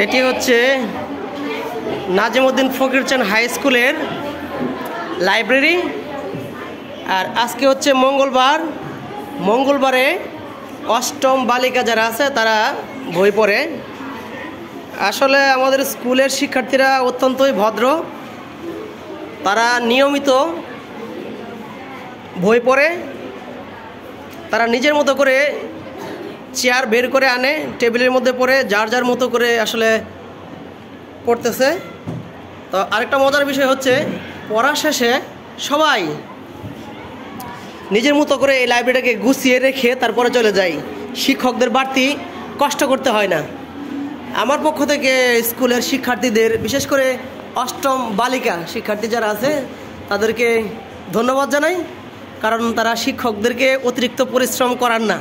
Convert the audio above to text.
এটি হচ্ছে নাজিমউদ্দিন ফকির চাঁদ হাই স্কুলের লাইব্রেরি। আর আজকে হচ্ছে মঙ্গলবারে অষ্টম বালিকা যারা আছে তারা বই পড়ে। আসলে আমাদের স্কুলের শিক্ষার্থীরা অত্যন্তই ভদ্র, তারা নিয়মিত বই পড়ে। তারা নিজের মতো করে চেয়ার বের করে আনে, টেবিলের মধ্যে পড়ে যার যার মতো করে আসলে পড়তেছে। তো আরেকটা মজার বিষয় হচ্ছে পড়া শেষে সবাই নিজের মতো করে এই লাইব্রেরিটাকে গুছিয়ে রেখে তারপরে চলে যায়। শিক্ষকদের বাড়তি কষ্ট করতে হয় না। আমার পক্ষ থেকে স্কুলের শিক্ষার্থীদের, বিশেষ করে অষ্টম বালিকা শিক্ষার্থী যারা আছে তাদেরকে ধন্যবাদ জানাই, কারণ তারা শিক্ষকদেরকে অতিরিক্ত পরিশ্রম করান না।